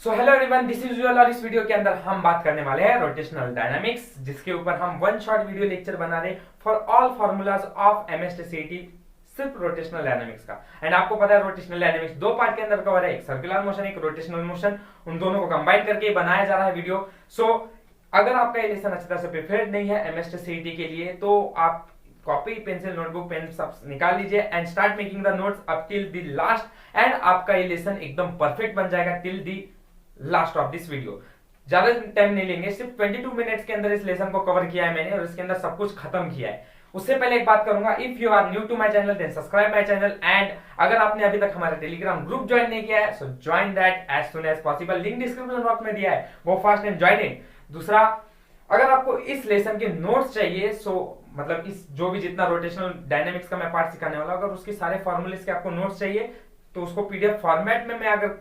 So hello everyone, this is your और इस video के अंदर हम बात करने वाले हैं रोटेशनल डायनामिक्स, जिसके ऊपर हम वन शॉट वीडियो लेक्चर बना रहे फॉर ऑल फार्मूलाज ऑफ एमएसटीसीटी, सिर्फ रोटेशनल डायनामिक्स का। एंड आपको पता है रोटेशनल डायनामिक्स दो पार्ट के अंदर कवर है, एक सर्कुलर मोशन एक रोटेशनल मोशन। उन दोनों को कंबाइन करके बनाया जा रहा है वीडियो। सो अगर आपका ये लेसन अच्छी तरह से प्रिपेयर्ड नहीं है एमएसटीसीटी के लिए, तो आप कॉपी पेंसिल नोटबुक पेन सब निकाल लीजिए and start making the notes up till the last. And आपका ये लेसन एकदम परफेक्ट बन जाएगा till the last of this video. ज्यादा टाइम नहीं लेंगे, सिर्फ 22 मिनट्स के अंदर इस लेसन को कवर किया है मैंने और इसके अंदर सब कुछ खत्म किया है। उससे पहले एक बात करूंगा, if you are new to my channel then subscribe my channel, and अगर आपने अभी तक हमारा टेलीग्राम ग्रुप ज्वाइन नहीं किया है so join that as soon as possible. Link description box में दिया है, go fast and join it. दूसरा, अगर आपको इस लेसन के नोट्स चाहिए, सो मतलब इस जो भी जितना रोटेशनल डायनामिक्स का मैं पार्ट सिखाने वाला हूं, अगर उसके सारे फॉर्मूलेस के आपको नोट्स चाहिए तो उसको पीडीएफ फॉर्मेट में मैं अगर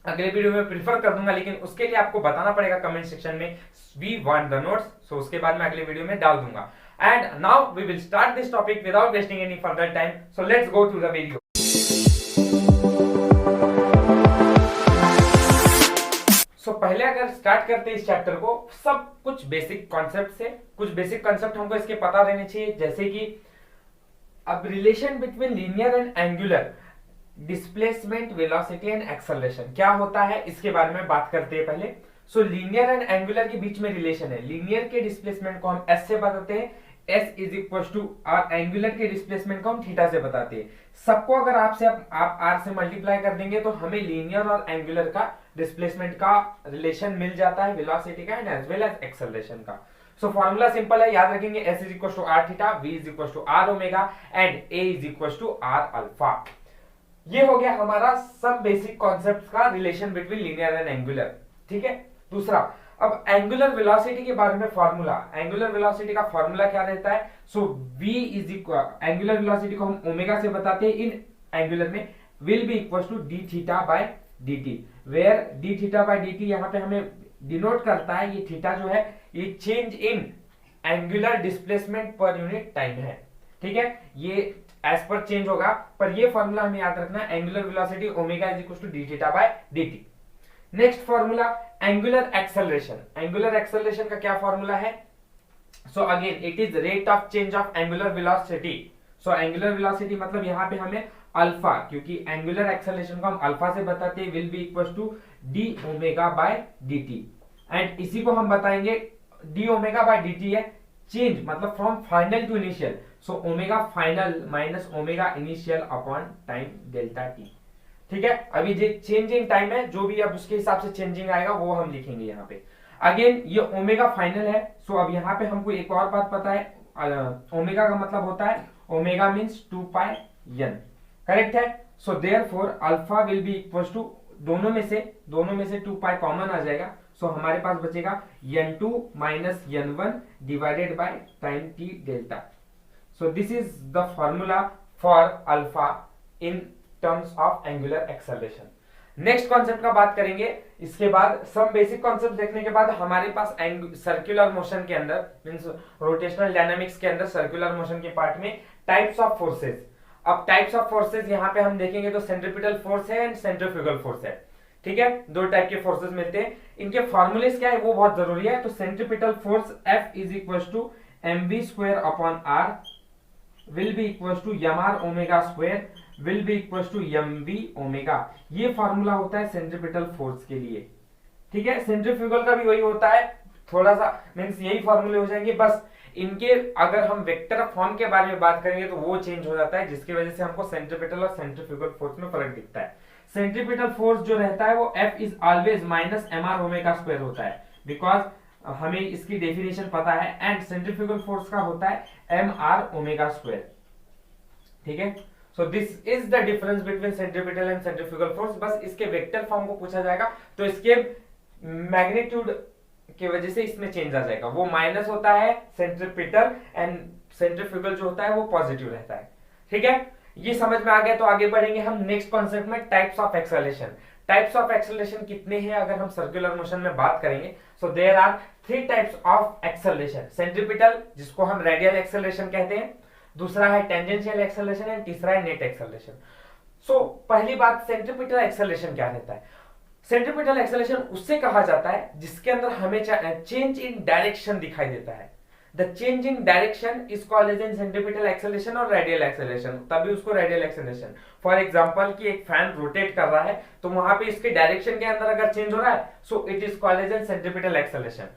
अगले वीडियो में प्रीफर कर दूंगा, लेकिन उसके लिए आपको बताना पड़ेगा कमेंट सेक्शन में we want the notes. So उसके बाद मैं अगले वीडियो में डाल दूंगा। And now we will start this topic without wasting any further time. So let's go to the video. So पहले अगर स्टार्ट करते हैं इस चैप्टर को, सब कुछ बेसिक कॉन्सेप्ट से, कुछ बेसिक कॉन्सेप्ट हमको इसके पता रहने चाहिए, जैसे कि अब relation between linear and angular displacement, velocity and acceleration क्या होता है, इसके बारे में बात करते हैं पहले। सो लीनियर एंड एंगुलर के बीच में रिलेशन है। लीनियर के डिस्प्लेसमेंट को हम एस से बताते हैं, S is equal to R. Angular के डिस्प्लेसमेंट को हम थीटा से बताते हैं। सबको अगर आपसे आप आर से मल्टीप्लाई कर देंगे तो हमें लीनियर और एंगुलर का डिस्प्लेसमेंट का रिलेशन मिल जाता है, वेलोसिटी का and as well as acceleration का। सो फॉर्मूला सिंपल है, याद रखेंगे S is equal to R theta, V is equal to R omega and A is equal to R alpha. ये हो गया हमारा सब बेसिक कॉन्सेप्ट्स का relation between linear and angular. ठीक है। दूसरा, अब एंगुलर वेलोसिटी के बारे में फॉर्मूला, एंगुलर वेलोसिटी का फॉर्मूला क्या रहता है। So v is equal, angular velocity को हम ओमेगा से बताते हैं, इन एंगुलर में will be equal to D theta by D T, where D theta by D T यहाँ पे हमें डिनोट करता है, ये थीटा जो है ये चेंज इन एंगुलर डिस्प्लेसमेंट पर यूनिट टाइम है। ठीक है, ये एज पर चेंज होगा, पर ये फॉर्मूला हमें याद रखना है, angular velocity omega is equal to D theta by D T. Next formula angular acceleration. Angular acceleration का क्या फॉर्मूला है। So again it is rate of change of angular velocity. So angular velocity मतलब यहाँ पे हमें alpha, क्योंकि angular acceleration को हम अल्फा से बताते हैं, will be equal to D omega by D T. And इसी को हम बताएंगे D omega by D T है चेंज, मतलब from final to initial. So omega final minus omega initial upon time delta T. ठीक है, अभी जो चेंज इन टाइम है, जो भी अब उसके हिसाब से चेंजिंग आएगा वो हम लिखेंगे यहाँ पे। अगेन ये ओमेगा फाइनल है। सो अब यहाँ पे हमको एक और बात पता है, ओमेगा का मतलब होता है, omega means 2 pi n, correct है। So therefore alpha will be equal to, दोनों में से 2 पाई कॉमन आ जाएगा। सो हमारे पास बचेगा n2 minus n1 divided by time t delta. So this is the formula for alpha in terms of angular acceleration. Next concept का बात करेंगे। इसके बाद सब बेसिक कॉन्सेप्ट देखने के बाद हमारे पास सर्कुलर मोशन के अंदर मींस रोटेशनल डायनामिक्स के अंदर सर्कुलर मोशन के पार्ट में टाइप्स ऑफ फोर्सेस। अब टाइप्स ऑफ फोर्सेस यहाँ पे हम देखेंगे तो सेंट्रीपिटल फोर्स है एंड सेंट्रीफ्यूगल फोर्स है। ठीक है, दो टाइप के फोर्सेस मिलते हैं, इनके फॉर्मूलेस क्या है वो बहुत जरूरी है। तो centripetal force F is equal to mv square upon r will be equal to mr omega square will be equal to mv omega. ये फॉर्मूला होता है सेंट्रीपिटल फोर्स के लिए। ठीक है, सेंट्रीफ्यूगल का भी वही होता है, थोड़ा सा मींस यही फॉर्मूले हो जाएंगे, बस इनके अगर हम वेक्टर फॉर्म के बारे में बात करेंगे तो वो चेंज हो जाता है, जिसकी वजह से हमको सेंट्रीपिटल और सेंट्रीफ्यूगल फोर्स में फर्क दिखता है। सेंट्रीपिटल फोर्स जो रहता है वो F is always minus mr omega square होता है, बिकॉज हमें इसकी डेफिनेशन पता है। एंड सेंट्रीफ्यूगल फोर्स का होता है mr ओमेगा स्क्वायर। ठीक है, so this is the difference between centripetal and centrifugal force. बस इसके वेक्टर फॉर्म को पूछा जाएगा तो इसके मैग्नीट्यूड की वजह से इसमें चेंज आ जाएगा, वो माइनस होता है सेंट्रीपिटल एंड सेंट्रीफ्यूगल जो होता है वो पॉजिटिव रहता है। ठीक है, ये समझ में आ गया तो आगे बढ़ेंगे हम नेक्स्ट कॉन्सेप्ट में, types of acceleration. Types of acceleration कितने हैं अगर हम सर्कुलर मोशन में बात करेंगे। So there are 3 types of acceleration. Centripetal, जिसको हम रेडियल एक्सेलरेशन कहते हैं, दूसरा है टेंजेंशियल एक्सेलरेशन एंड तीसरा है नेट एक्सेलरेशन। सो पहली बात, सेंट्रीपिटल एक्सेलरेशन क्या रहता है। सेंट्रीपिटल एक्सेलरेशन उससे कहा जाता है जिसके अंदर हमें चेंज इन डायरेक्शन दिखाई देता है। The change in direction is called as in centripetal acceleration और रेडियल एक्सेलरेशन, तभी उसको रेडियल एक्सेलरेशन। फॉर एग्जांपल कि एक फैन रोटेट कर रहा है तो वहां पे इसके डायरेक्शन के अंदर अगर चेंज हो रहा है so it is called as in centripetal acceleration.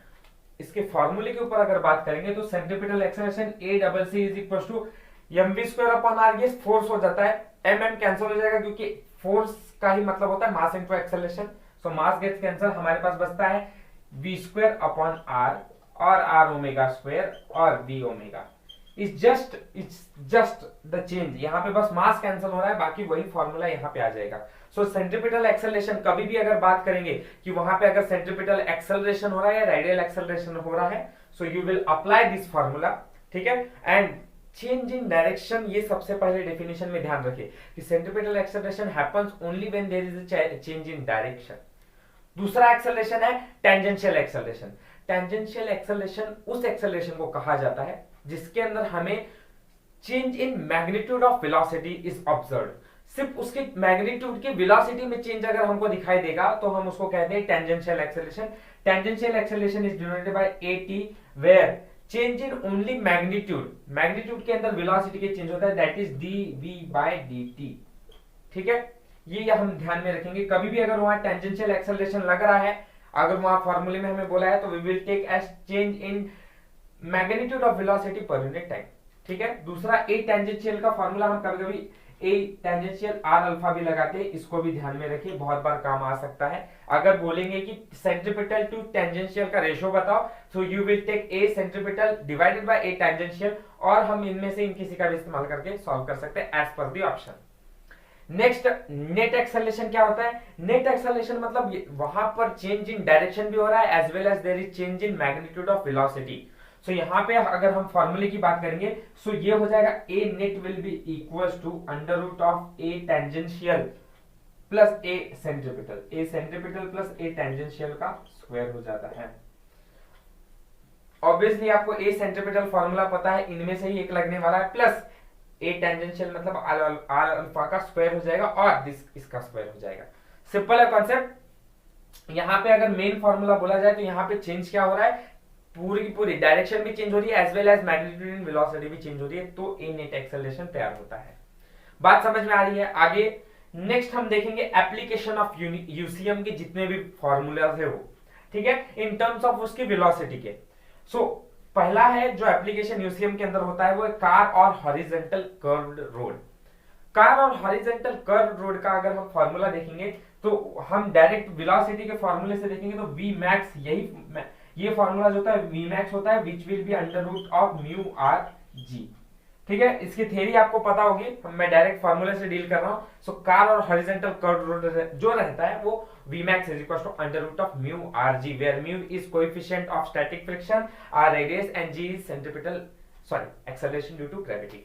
इसके फॉर्मूले के ऊपर अगर बात करेंगे तो centripetal acceleration A double C is equal to mv square upon r, ये फोर्स हो जाता है, mm कैंसिल हो जाएगा क्योंकि फोर्स का ही मतलब होता है मास इनटू एक्सेलरेशन। सो मास गेट्स कैंसिल, हमारे पास बचता है v स्क्वायर अपॉन r और r ओमेगा स्क्वायर और v omega. It's just the change, यहाँ पे बस मास कैंसिल हो रहा है, बाकी वही फॉर्मूला यहाँ पे आ जाएगा। सो सेंट्रीपिटल एक्सेलरेशन कभी भी अगर बात करेंगे कि वहां पे अगर सेंट्रीपिटल एक्सेलरेशन हो रहा है या रेडियल एक्सेलरेशन हो रहा है, सो you will apply this formula, ठीक है। एंड चेंज इन डायरेक्शन, ये सबसे पहले डेफिनेशन में ध्यान रखिए कि centripetal acceleration happens only when there is a change in direction. दूसरा एक्सेलरेशन है टेंजेंशियल एक्सेलरेशन। टेंजेंशियल एक्सेलरेशन उस एक्सेलरेशन को कहा जाता है जिसके अंदर हमें change in magnitude of velocity is observed. सिर्फ उसके मैग्नीट्यूड की वेलोसिटी में चेंज अगर हमको दिखाई देगा तो हम उसको कहते हैं tangential acceleration. Tangential acceleration is denoted by at, where change in only magnitude के अंदर वेलोसिटी के चेंज होता है, दैट इज dv/dt, ठीक है। ये हम ध्यान में रखेंगे, कभी भी अगर वहां टेंजेंशियल एक्सेलरेशन लग रहा है, अगर वहां फॉर्मूले में हमें बोला है तो we will take as change in magnitude of velocity per unit time, ठीक है। दूसरा ए टेंजेंशियल का फॉर्मूला हम कभी कभी ए टेंजेंशियल आर अल्फा भी लगाते हैं, इसको भी ध्यान में रखिए, बहुत बार काम आ सकता है। अगर बोलेंगे कि सेंट्रीपिटल टू टेंजेंशियल का रेशियो बताओ, so you will take A centripetal divided by A tangential, और हम इनमें से इन किसी का भी इस्तेमाल करके सॉल्व कर सकते हैं as per the option. Next, net acceleration क्या होता है? नेट एक्सेलरेशन मतलब वहां पर चेंज इन डायरेक्शन भी हो रहा है as well as there is change in magnitude of velocity. So यहाँ पे अगर हम फॉर्मूले की बात करेंगे सो ये हो जाएगा a net will be equals to under root of a tangential plus a centripetal plus a tangential का स्क्वायर हो जाता है। ऑब्वियसली आपको ए सेंट्रीपिटल फॉर्मूला पता है, इनमें से ही एक लगने वाला है, प्लस ए टेंजेंशियल मतलब आर अल्फा का स्क्वायर हो जाएगा और इसका स्क्वायर हो जाएगा। सिंपल है कॉन्सेप्ट। यहाँ पे अगर मेन फॉर्मूला बोला जाए तो यहाँ पे चेंज क्या हो रहा है, पूरी की पूरी डायरेक्शन भी चेंज हो रही है as well as magnitude and velocity भी चेंज हो रही है, तो ए नेट एक्सेलरेशन तैयार होता है। बात समझ में आ रही है? आगे नेक्स्ट हम देखेंगे एप्लीकेशन ऑफ यूसीएम के जितने भी फॉर्मूलाज है वो, ठीक है, इन टर्म्स ऑफ उसकी वेलोसिटी के। सो पहला है जो एप्लीकेशन यूसीएम के अंदर होता है वो कार और हॉरिजॉन्टल कर्व्ड रोड। कार और हॉरिजॉन्टल कर्व्ड रोड का अगर हम फॉर्मूला देखेंगे तो हम डायरेक्ट वेलोसिटी के फॉर्मूले से देखेंगे तो वी मैक्स, यही ये फॉर्मूला जो होता है वी मैक्स होता है which will be under root of mu R G, ठीक है। इसकी थ्योरी आपको पता होगी, मैं डायरेक्ट फॉर्मूले से डील कर रहा हूं। सो कार और हॉरिजॉन्टल कर्व्ड रोड जो रहता है वो Vmax is equals to under root of mu rg, where mu is coefficient of static friction, r radius and g is acceleration due to gravity.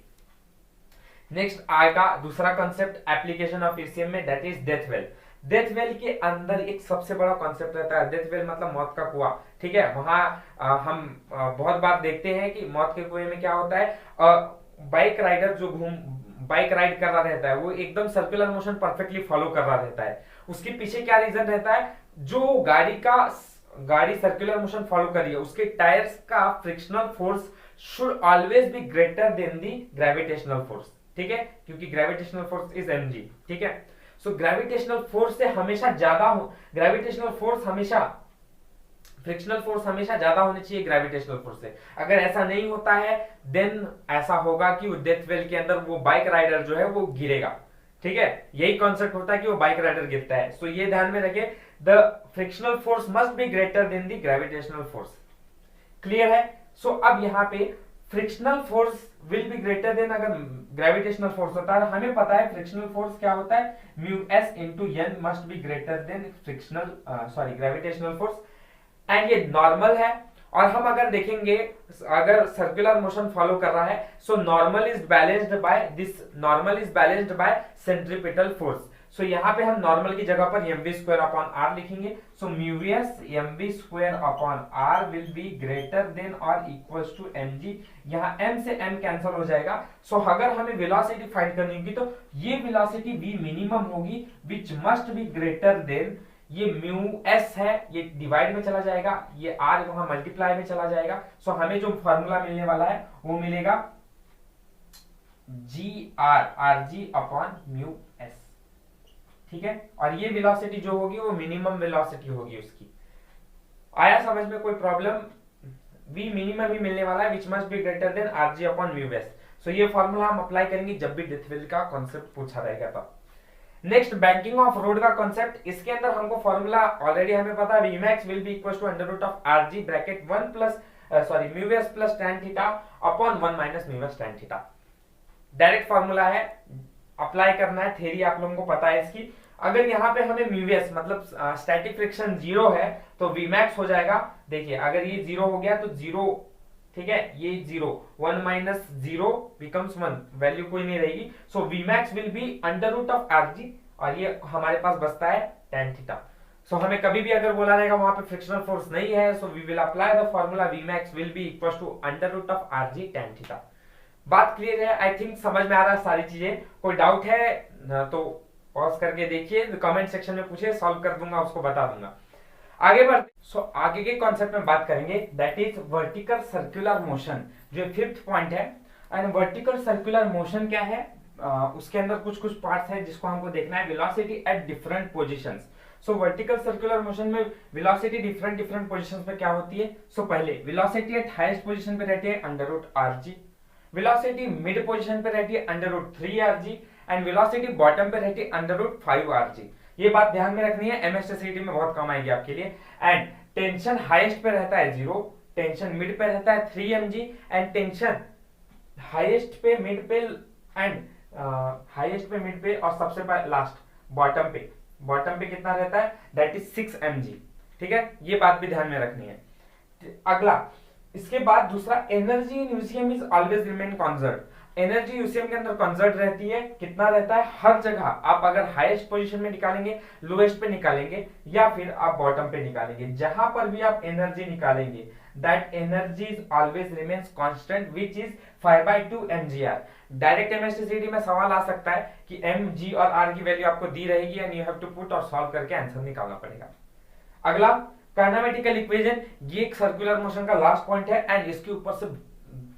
Next आएगा दूसरा concept application of ECM में, that is death well. Death well के अंदर एक सबसे बड़ा concept रहता है, डेथ वेल मतलब मौत का कुआं, ठीक है। वहां हम बहुत बार देखते हैं कि मौत के कुएं में क्या होता है, बाइक राइडर जो बाइक राइड कर रहा रहता है वो एकदम सर्कुलर मोशन परफेक्टली फॉलो कर रहा रहता है। उसके पीछे क्या रीजन रहता है, जो गाड़ी सर्कुलर मोशन फॉलो कर रही है उसके टायर्स का frictional force should always be greater then the gravitational force, ठीक है, क्योंकि ग्रेविटेशनल फोर्स इज mg, ठीक है। सो ग्रेविटेशनल फोर्स से हमेशा ज्यादा हो, ग्रेविटेशनल फोर्स हमेशा, फ्रिक्शनल फोर्स हमेशा ज्यादा होनी चाहिए ग्रेविटेशनल फोर्स से। अगर ऐसा नहीं होता है देन ऐसा होगा कि डेथ वेल के अंदर वो बाइक राइडर जो है वो गिरेगा, ठीक है। यही कॉन्सेप्ट होता है कि वो बाइक राइडर गिरता है। सो ये ध्यान में रखिए, the frictional force must be greater then the gravitational force. Clear है? सो अब यहाँ पे frictional force will be greater then, अगर ग्रेविटेशनल फोर्स होता है हमें पता है फ्रिक्शनल फोर्स क्या होता है, mu S into N must be greater than gravitational force, and ये नॉर्मल है। और हम अगर देखेंगे अगर सर्कुलर मोशन फॉलो कर रहा है so normal is balanced by centripetal force. So यहाँ पे हम नॉर्मल की जगह पर mv स्क्वायर अपॉन r लिखेंगे। सो म्यूवियस mv square upon r will B greater then और इक्वल्स टू mg। यहाँ m से m कैंसिल हो जाएगा। सो अगर हमें वेलोसिटी फाइंड करनी होगी तो ये वेलोसिटी v मिनिमम होगी विच मस्ट बी ग्रेटर देन ये म्यू एस है, ये डिवाइड में चला जाएगा, ये आर वहां मल्टीप्लाई में चला जाएगा। सो हमें जो फॉर्मूला मिलने वाला है वो मिलेगा g r g upon mu s, ठीक है। और ये वेलोसिटी जो होगी वो मिनिमम वेलोसिटी होगी उसकी। आया समझ में कोई प्रॉब्लम? v मिनिमम ही मिलने वाला है which must be greater than r g upon mu s. So ये फॉर्मूला हम अप्लाई करेंगे जब भी डेथ वेल का कॉन्सेप्ट पूछा रहेगा तब। नेक्स्ट बैंकिंग ऑफ रोड का कॉन्सेप्ट, इसके अंदर हमको फॉर्मूला ऑलरेडी हमें पता है, Vmax will be equal to under root of RG bracket 1 plus mu S plus tan theta upon 1 minus mu S tan theta. Direct formula है, apply करना है, थ्योरी आप लोगों को पता है इसकी। अगर यहाँ पे हमें म्यू एस मतलब स्टैटिक फ्रिक्शन 0 है तो Vmax हो जाएगा, देखिए अगर ये 0 हो गया तो 0, ठीक है, ये 0 1 माइनस 0 बिकम्स 1, वैल्यू कोई नहीं रहेगी। So Vmax will be under root of RG और ये हमारे पास बचता है tan थीटा। सो हमें कभी भी अगर बोला जाएगा वहां पे फ्रिक्शनल फोर्स नहीं है, so we will apply the formula Vmax will be equal to under root of RG tan theta. बात क्लियर है? आई थिंक समझ में आ रहा है सारी चीजें। कोई डाउट है तो पॉज करके देखिए, कमेंट सेक्शन में पूछे, सॉल्व कर दूंगा, उसको बता दूंगा। आगे बढ़ते। सो आगे के कॉन्सेप्ट में बात करेंगे, that is vertical circular motion, जो फिफ्थ पॉइंट है। एंड वर्टिकल सर्कुलर मोशन क्या है, उसके अंदर कुछ कुछ पार्ट्स है जिसको हमको देखना है। Velocity at different positions. So vertical circular motion में वेलोसिटी डिफरेंट डिफरेंट पोजीशंस पे क्या होती है। सो पहले वेलोसिटी एट हाईएस्ट पोजीशन पे रहती है under root RG, velocity mid position पे रहती है under root 3RG and velocity bottom पे रहती है अंडर रूट 5RG। ये बात ध्यान में रखनी है, एमएसटीसीटी में बहुत कम आएगी आपके लिए। एंड टेंशन हाईएस्ट पे रहता है 0, टेंशन मिड पे रहता है 3 mg एंड टेंशन हाईएस्ट पे मिड पे एंड हाईएस्ट पे मिड पे और सबसे लास्ट बॉटम पे कितना रहता है, दैट इज 6 mg, ठीक है। ये बात भी ध्यान में रखनी है। अगला, इसके बाद दूसरा, energy in UCM is always remain conserve. Energy UCM के अंदर कंजर्व रहती है, कितना रहता है, हर जगह। आप अगर हाईएस्ट पोजीशन में निकालेंगे, लोएस्ट पे निकालेंगे या फिर आप बॉटम पे निकालेंगे, जहां पर भी आप एनर्जी निकालेंगे, that energy is always remains constant which is 5/2 mgr। Direct MSTCT में सवाल आ सकता है कि mg और r की वैल्यू आपको दी रहेगी and you have to put और सॉल्व करके आंसर निकालना पड़ेगा। अगला, काइनेमेटिकल इक्वेशन, ये एक सर्कुलर मोशन का लास्ट पॉइंट है एंड इसके ऊपर से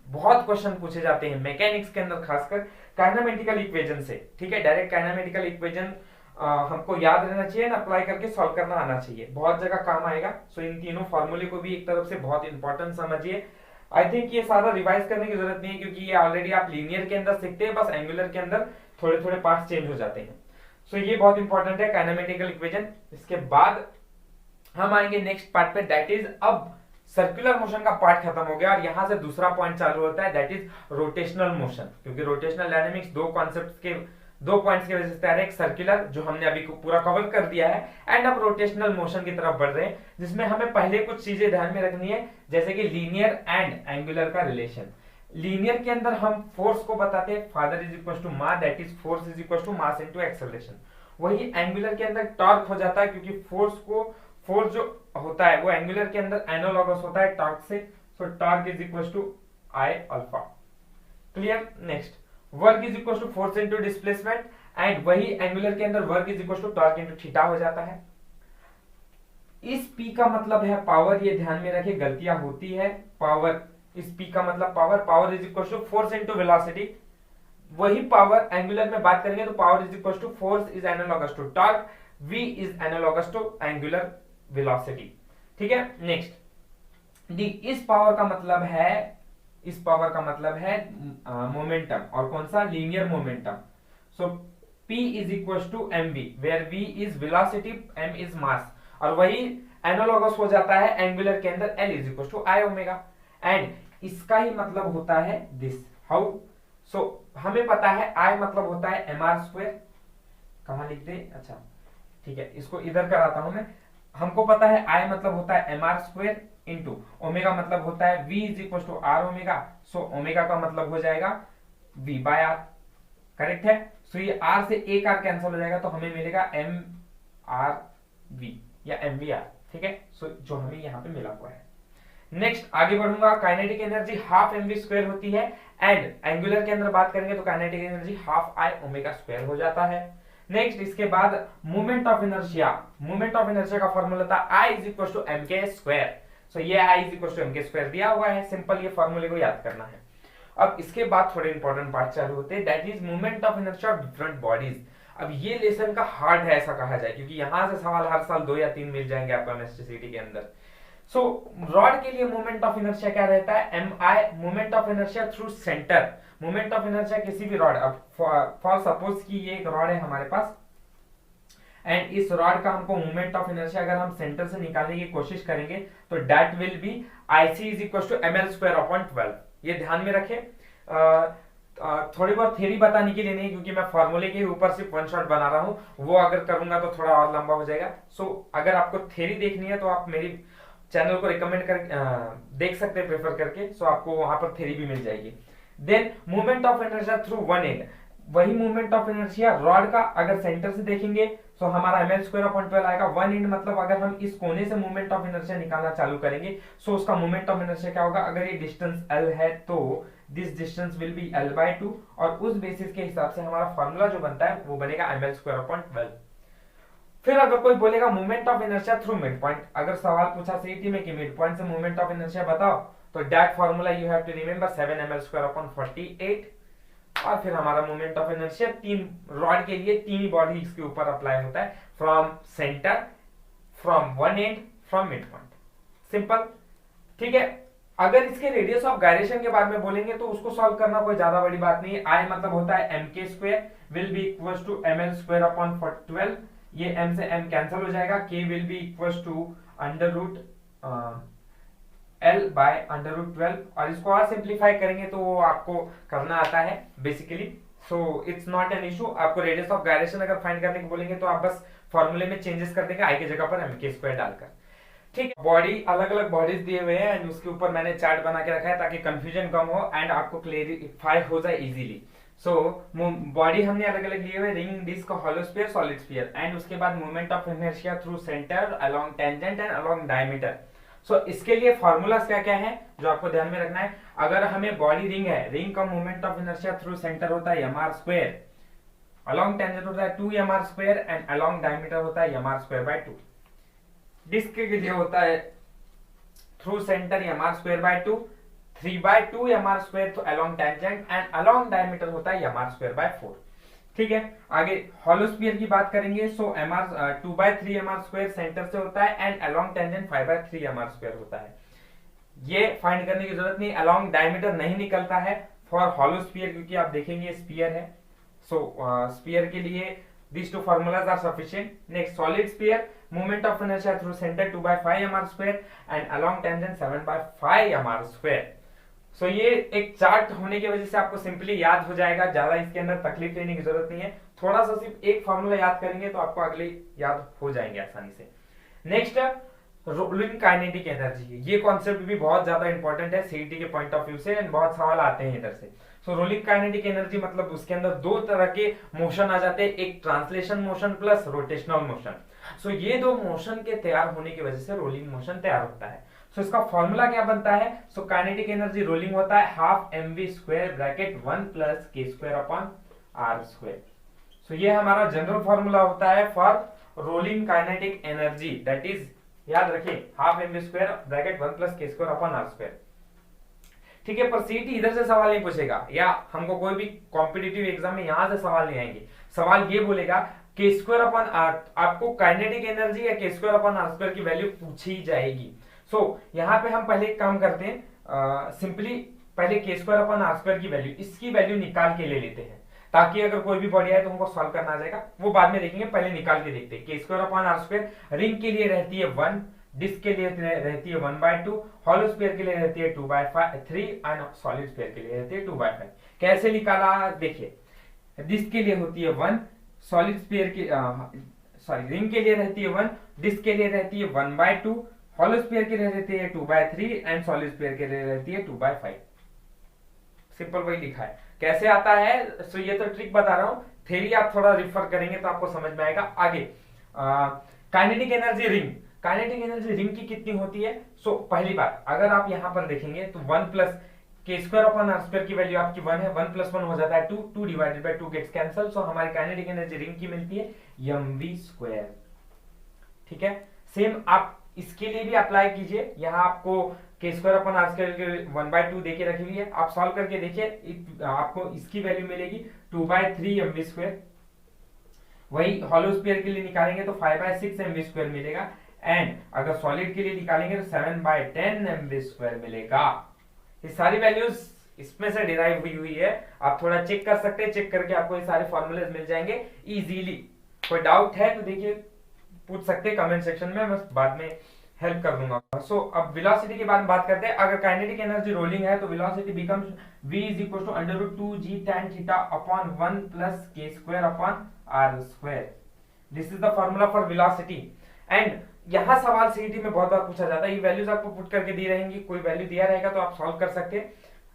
बहुत क्वेश्चन पूछे जाते हैं मैकेनिक्स के अंदर, खासकर काइनेमेटिकल इक्वेशन से, ठीक है। डायरेक्ट काइनेमेटिकल इक्वेशन हमको याद रहना चाहिए ना, अप्लाई करके सॉल्व करना आना चाहिए, बहुत जगह काम आएगा। सो इन तीनों फॉर्मूले को भी एक तरफ से बहुत इंपॉर्टेंट समझिए। आई थिंक ये सारा रिवाइज करने की जरूरत नहीं है क्योंकि ये ऑलरेडी आप लीनियर के अंदर सीखते हैं, बस एंगुलर के अंदर थोड़े थोड़े पार्ट्स चेंज हो जाते हैं। सो ये बहुत इंपॉर्टेंट है काइनेमेटिकल इक्वेशन। इसके बाद हम आएंगे नेक्स्ट पार्ट पे, दैट इज अब सर्कुलर मोशन का पार्ट खत्म हो गया और यहां से दूसरा पॉइंट चालू होता है, दैट इज रोटेशनल मोशन। क्योंकि रोटेशनल डायनेमिक्स दो कॉन्सेप्ट्स के, दो पॉइंट्स की वजह से तैयार है, एक सर्कुलर जो हमने अभी पूरा कवर कर दिया है एंड अब रोटेशनल मोशन की तरफ बढ़ रहे हैं, जिसमें हमें पहले कुछ चीजें ध्यान में रखनी है, जैसे कि लीनियर एंड एंगुलर का रिलेशन। लीनियर के अंदर हम फोर्स को बताते हैं, फादर is equal to mass, that is force is equal to mass into acceleration. वही एंगुलर के अंदर टॉर्क हो जाता है, क्योंकि फोर्स जो होता है वो एंगुलर के अंदर एनालॉगस होता है टॉर्क से। So torque is equal to I alpha. Clear? Next, work is equal to force into displacement and वही एंगुलर के अंदर work is equal to torque into theta हो जाता है। इस P का मतलब है पावर, ये ध्यान में रखिए, गलतियां होती है। पावर, इस P का मतलब power is equal to force into velocity. वही पावर एंगुलर में बात करेंगे तो power is equal to force is analogous to torque, V is analogous to angular velocity, ठीक है। नेक्स्ट डी, इस पावर का मतलब है मोमेंटम, और कौन सा, linear momentum. So P is equal to mv, where V is velocity, m is mass, और वही एनालॉगस हो जाता है एंगुलर के अंदर L is equal to I omega. And इसका ही मतलब होता है दिस, हाउ। सो हमें पता है I मतलब होता है mr², कहां लिखते हैं, अच्छा ठीक है, इसको इधर कराता हूं मैं। हमको पता है I मतलब होता है mr² इंटू ओमेगा मतलब होता है V is equal to R omega. So omega का मतलब हो जाएगा V बाय आर, करेक्ट है। सो ये R से एक R कैंसिल हो जाएगा तो हमें मिलेगा mrv या mvr, ठीक है। सो जो हमें यहाँ पे मिला हुआ है। नेक्स्ट आगे बढ़ूंगा, काइनेटिक एनर्जी हाफ mv² होती है एंड एंगुलर के अंदर बात करेंगे तो काइनेटिक एनर्जी हाफ I ओमेगा² हो जाता है। नेक्स्ट इसके बाद moment of inertia, moment of inertia का फॉर्मूला था I is equal to M K square. So ये I is equal to M K square दिया हुआ है, सिंपल ये फॉर्मूले को याद करना है। अब इसके बाद थोड़े इंपॉर्टेंट पार्ट चालू होते हैं, that is moment of inertia of different bodies. अब ये लेसन का हार्ड है ऐसा कहा जाए, क्योंकि यहां से सवाल हर साल 2 या 3 मिल जाएंगे आपको एमएसटीसीटी के अंदर। सो रॉड के लिए मोमेंट ऑफ इनर्शिया क्या रहता है, M I, moment of inertia through centre. Moment of inertia किसी भी रॉड, अब फॉर सपोज कि ये एक रॉड है हमारे पास, एंड इस रॉड का हमको मोमेंट ऑफ इनर्शिया अगर हम सेंटर से निकालने की कोशिश करेंगे तो that will be IC is equal to ml square upon 12। ये ध्यान में रखें। थोड़ी बहुत थ्योरी बताने के लिए नहीं, क्योंकि मैं फॉर्मूले के ऊपर सिर्फ वन शॉट बना रहा हूं, वो अगर करूंगा तो थोड़ा और लंबा हो जाएगा। सो अगर आपको थ्योरी देखनी है तो आप मेरी चैनल को रिकमेंड कर देख सकते हैं प्रेफर करके, सो आपको वहां पर थ्योरी भी मिल जाएगी। Then movement of inertia through one end, वही मूवमेंट ऑफ इनर्शिया रॉड का अगर सेंटर से देखेंगे तो हमारा ml स्क्वायर अपॉन 12 आएगा। वन एंड मतलब अगर हम इस कोने से मूवमेंट ऑफ इनर्शिया निकालना चालू करेंगे सो उसका मूवमेंट ऑफ इनर्शिया क्या होगा, अगर ये डिस्टेंस L है तो this distance will be L/2, और उस बेसिस के हिसाब से हमारा फॉर्मूला जो बनता है वो बनेगा ml स्क्वायर अपॉन 12। फिर अगर कोई बोलेगा movement of inertia through mid point, अगर सवाल पूछा सीईटी में कि मिड पॉइंट से मूवमेंट ऑफ इनर्शिया बताओ, तो that formula you have to remember 7 ml square upon 48। और फिर हमारा मोमेंट ऑफ इनर्शिया तीन रॉड के लिए तीन ही बॉडीज के ऊपर अप्लाई होता है, from centre, from one and, from mid point. Simple, ठीक है। अगर इसके रेडियस ऑफ गायरेशन के बारे में बोलेंगे तो उसको सॉल्व करना कोई ज्यादा बड़ी बात नहीं है। आई मतलब होता है mk square will be equal to ml square upon 12। ये m से m कैंसिल हो जाएगा, k will be equal to under root L by under root 12, और इसको और सिंप्लीफाई करेंगे तो वो आपको करना आता है basically, so it's not an issue. आपको रेडियस ऑफ गायरेशन अगर फाइंड करने को बोलेंगे तो आप बस फॉर्मूले में चेंजेस कर देंगे, आई की जगह पर mk स्क्वायर डालकर। ठीक है, बॉडी अलग अलग बॉडीज दिए हुए हैं एंड उसके ऊपर मैंने चार्ट बना के रखा है ताकि कंफ्यूजन कम हो एंड आपको क्लेरिफाई हो जाए इजीली। सो बॉडी हमने अलग अलग लिए हुए, ring, disc, hollow sphere, solid sphere, and उसके बाद movement of inertia through centre, along tangent and along diameter. So इसके लिए फॉर्मूलाज क्या क्या है जो आपको ध्यान में रखना है। अगर हमें बॉडी रिंग है, रिंग का movement of inertia through centre होता है mr स्क्वायर, अलोंग टेंजेंट होता है 2mr square and along diameter होता है mr स्क्वायर बाय 2। डिस्क के लिए होता है through centre mr square by 2, 3/2 mr square तो along tangent, and along diameter होता है mr स्क्वायर बाय 4। ठीक है, आगे हॉलो स्फीयर की बात करेंगे। सो mr 2/3 mr स्क्वायर सेंटर से होता है and along tangent 5/3 mr square होता है। ये फाइंड करने की जरूरत नहीं, अलोंग डायमीटर नहीं निकलता है फॉर हॉलो स्फीयर, क्योंकि आप देखेंगे स्फीयर है। सो स्फीयर के लिए these two formulas are sufficient. Next, solid sphere, moment of inertia through center 2/5 mr square and along tangent 7/5 mr square. सो ये एक चार्ट होने की वजह से आपको सिंपली याद हो जाएगा, ज्यादा इसके अंदर तकलीफ लेने की जरूरत नहीं है। थोड़ा सा सिर्फ एक फॉर्मूला याद करेंगे तो आपको अगले याद हो जाएंगे आसानी से। नेक्स्ट, रोलिंग काइनेटिक एनर्जी, ये कॉन्सेप्ट भी बहुत ज्यादा इंपॉर्टेंट है सीईटी के पॉइंट ऑफ व्यू से एंड बहुत सवाल आते हैं इधर से। सो रोलिंग काइनेटिक एनर्जी मतलब उसके अंदर दो तरह के मोशन आ जाते हैं, एक translation motion plus rotational motion. So ये दो मोशन के तैयार होने की वजह से रोलिंग मोशन तैयार होता है। सो इसका फॉर्मूला क्या बनता है, सो काइनेटिक एनर्जी रोलिंग होता है half mv square bracket 1 plus k square upon r square. So ये हमारा जनरल फॉर्मूला होता है for rolling kinetic energy, that is याद रखिए half mv square bracket 1 plus k square upon r square. ठीक है, पर सीईटी इधर से सवाल नहीं पूछेगा, या हमको कोई भी कॉम्पिटिटिव एग्जाम में यहां से सवाल नहीं आएंगे। सवाल ये बोलेगा k स्क्वायर अपॉन r, आपको काइनेटिक एनर्जी या k square upon r square की वैल्यू पूछी जाएगी। सो यहाँ पे हम पहले एक काम करते हैं, सिंपली पहले k square upon r square की वैल्यू, इसकी वैल्यू निकाल के ले लेते हैं ताकि अगर कोई भी बॉडी आए तो हमको सॉल्व करना आ जाएगा, वो बाद में देखेंगे, पहले निकाल के देखते हैं। k square upon r square ring के लिए रहती है 1, डिस्क के लिए रहती है 1/2, हॉलो स्फीयर के लिए रहती है 2/3 एंड सॉलिड स्फीयर के लिए रहती है 2/5। कैसे निकाला देखिए, डिस्क के लिए होती है 1, सॉलिड स्फीयर की रिंग के लिए रहती है 1, डिस्क के लिए रहती है 1/2, हॉलो स्फीयर के लिए रहती है 2/3 एंड सॉलिड स्फीयर के लिए रहती है 2/5। सिंपल वही लिखा है। कैसे आता है, सो ये तो ट्रिक बता रहा हूं, थ्योरी आप थोड़ा रिफर करेंगे तो आपको समझ में आएगा। आगे kinetic energy ring, kinetic energy ring की कितनी होती है। सो पहली बात, अगर आप यहां पर देखेंगे तो 1 प्लस के स्क्वायर अपॉन आर स्क्वायर की वैल्यू आपकी 1 है, 1 प्लस 1 हो जाता है 2, 2 डिवाइडेड बाय 2 गेट्स कैंसिल, सो हमारी काइनेटिक एनर्जी रिंग की मिलती है mv स्क्वायर। ठीक है, सेम आप इसके लिए भी अप्लाई कीजिए। यहाँ आपको के स्क्वायर अपन आर स्क्वायर 1/2 देके रखी हुई है, आप सॉल्व करके देखिए आपको इसकी वैल्यू मिलेगी 2/3 mv स्क्वायर। वही हॉलो स्फीयर के लिए निकालेंगे तो 5/6 mv स्क्वायर मिलेगा, एंड अगर सॉलिड के लिए निकालेंगे तो 7/10 mv स्क्वायर मिलेगा। ये सारी वैल्यूज इसमें से डिराइव हुई है, आप थोड़ा चेक कर सकते हैं, चेक करके आपको ये सारे फॉर्मूले मिल जाएंगे इजीली। कोई डाउट है तो देखिए पूछ सकते हैं कमेंट सेक्शन में, मैं बाद में हेल्प कर दूंगा। सो अब वेलोसिटी के बारे में बात करते हैं। अगर काइनेटिक एनर्जी रोलिंग है तो velocity becomes v = √2g tan theta upon 1 plus k square upon r square. This is the formula for velocity. And यहाँ सवाल सीईटी में बहुत बार पूछा जाता है, ये वैल्यूज आपको पुट करके दी रहेंगी, कोई वैल्यू दिया रहेगा तो आप सॉल्व कर सकते हैं।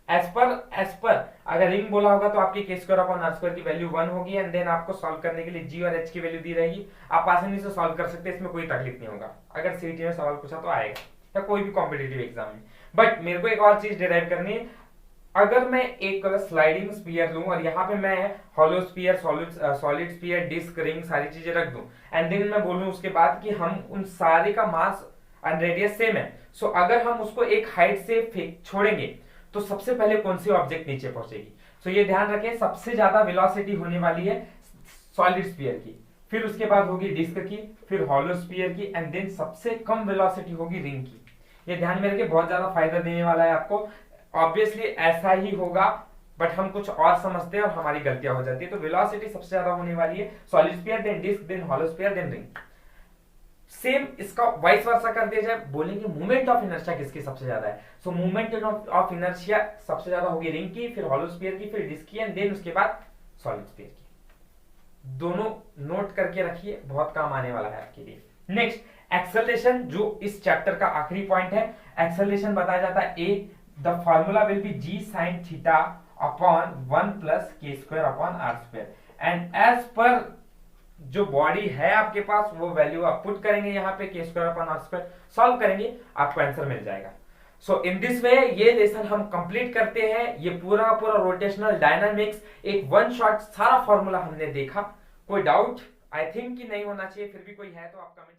एज पर अगर रिंग बोला होगा तो आपकी के स्क्वायर अपॉन आर स्क्वायर की वैल्यू 1 होगी, एंड देन आपको सॉल्व करने के लिए जी और एच की वैल्यू दी रहेगी, आप आसानी से सॉल्व कर सकते हैं, इसमें कोई तकलीफ नहीं होगा। अगर सीईटी में सवाल पूछा तो आएगा या कोई भी कॉम्पिटिटिव एग्जाम में। बट मेरे को एक और चीज डिराइव करनी है, अगर मैं एक स्लाइडिंग स्फीयर लूं और यहाँ पे मैं hollow sphere, solid sphere, disc, ring सारी चीजें रख दूं, एंड देन मैं बोलूं उसके बाद कि हम उन सारे का मास एंड रेडियस सेम है, सो अगर हम उसको एक हाइट से छोड़ेंगे तो सबसे पहले कौन सी ऑब्जेक्ट नीचे पहुंचेगी। सो ये ध्यान रखें, सबसे ज्यादा वेलोसिटी होने वाली है सॉलिड स्फीयर की, फिर उसके बाद होगी डिस्क की, फिर हॉलो स्फीयर की, एंड देन सबसे कम वेलोसिटी होगी रिंग की। ये ध्यान में रखें, बहुत ज्यादा फायदा देने वाला है आपको। ऑब्वियसली ऐसा ही होगा, बट हम कुछ और समझते हैं और हमारी गलतियां हो जाती है। तो वेलोसिटी सबसे ज्यादा होने वाली है solid sphere, then disc, then hollow sphere, then ring. Same इसका वाइस वर्सा कर दिया जाए, बोलेंगे मोमेंट ऑफ इनर्शिया किसकी सबसे ज्यादा है। सो मोमेंट ऑफ इनर्शिया सबसे ज्यादा होगी रिंग की, फिर हॉलो स्फीयर की, फिर डिस्क की, एंड देन उसके बाद सॉलिड स्फीयर की। दोनों नोट करके रखिए, बहुत काम आने वाला है आपके लिए। नेक्स्ट एक्सेलरेशन, जो इस चैप्टर का आखिरी पॉइंट है। एक्सेलरेशन बताया जाता है a, the formula will be g sin theta upon 1 plus k square upon r square, and as पर जो बॉडी है आपके पास वो वैल्यू आप पुट करेंगे यहाँ पे k square upon r square, solve करेंगे, आपको आंसर मिल जाएगा। सो इन दिस वे ये लेसन हम कंप्लीट करते हैं। ये पूरा रोटेशनल डायनामिक्स एक वन शॉट सारा फॉर्मूला हमने देखा। कोई डाउट आई थिंक कि नहीं होना चाहिए, फिर भी कोई है तो आप कमेंट